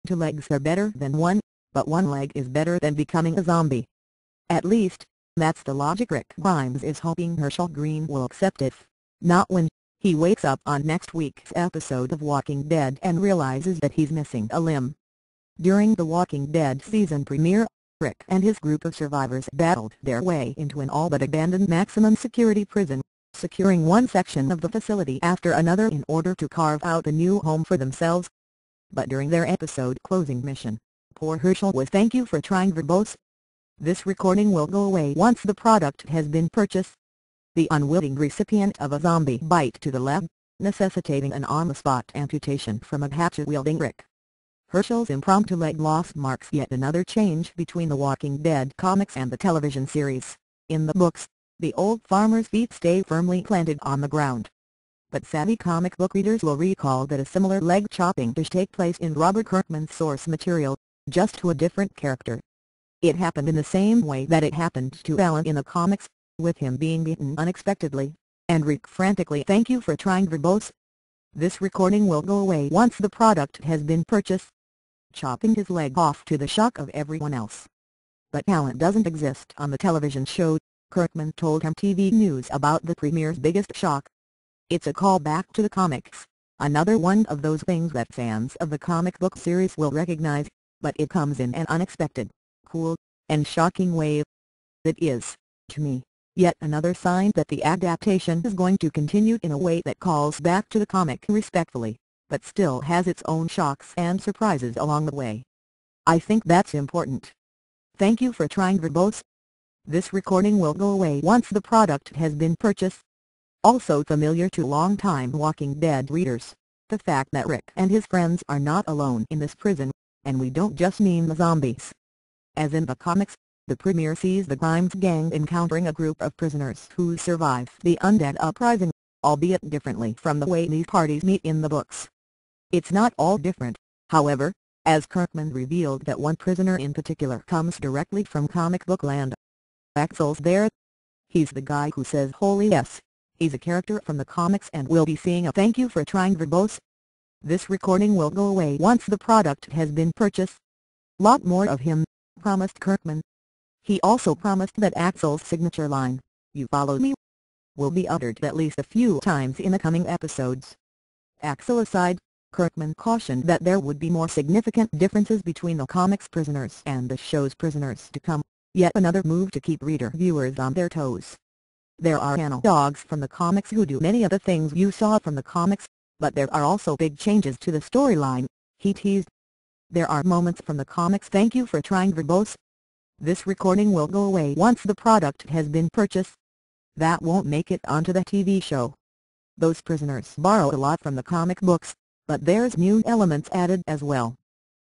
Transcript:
Two legs are better than one, but one leg is better than becoming a zombie. At least, that's the logic Rick Grimes is hoping Herschel Green will accept it. Not when he wakes up on next week's episode of Walking Dead and realizes that he's missing a limb. During the Walking Dead season premiere, Rick and his group of survivors battled their way into an all-but-abandoned maximum security prison, securing one section of the facility after another in order to carve out a new home for themselves. But during their episode closing mission, poor Herschel was "Thank you for trying verbose. This recording will go away once the product has been purchased." The unwitting recipient of a zombie bite to the leg, necessitating an on-the-spot amputation from a hatchet-wielding Rick. Herschel's impromptu leg loss marks yet another change between the Walking Dead comics and the television series. In the books, the old farmer's feet stay firmly planted on the ground. But savvy comic book readers will recall that a similar leg chopping dish take place in Robert Kirkman's source material, just to a different character. It happened in the same way that it happened to Alan in the comics, with him being beaten unexpectedly, and Rick frantically "Thank you for trying verbose. This recording will go away once the product has been purchased," chopping his leg off to the shock of everyone else. But Alan doesn't exist on the television show, Kirkman told MTV News about the premiere's biggest shock. "It's a callback to the comics, another one of those things that fans of the comic book series will recognize, but it comes in an unexpected, cool, and shocking way. It is, to me, yet another sign that the adaptation is going to continue in a way that calls back to the comic respectfully, but still has its own shocks and surprises along the way. I think that's important. Thank you for trying verbose. This recording will go away once the product has been purchased." Also familiar to longtime Walking Dead readers, the fact that Rick and his friends are not alone in this prison, and we don't just mean the zombies. As in the comics, the premiere sees the Grimes gang encountering a group of prisoners who survive the undead uprising, albeit differently from the way these parties meet in the books. It's not all different, however, as Kirkman revealed that one prisoner in particular comes directly from comic book land. Axel's there. He's the guy who says "holy yes." He's a character from the comics and we'll be seeing a "Thank you for trying verbose. This recording will go away once the product has been purchased." Lot more of him, promised Kirkman. He also promised that Axel's signature line, "You followed me," will be uttered at least a few times in the coming episodes. Axel aside, Kirkman cautioned that there would be more significant differences between the comics' prisoners and the show's prisoners to come, yet another move to keep reader-viewers on their toes. "There are analogs from the comics who do many of the things you saw from the comics, but there are also big changes to the storyline," he teased. "There are moments from the comics "Thank you for trying verbose. This recording will go away once the product has been purchased." That won't make it onto the TV show. Those prisoners borrow a lot from the comic books, but there's new elements added as well.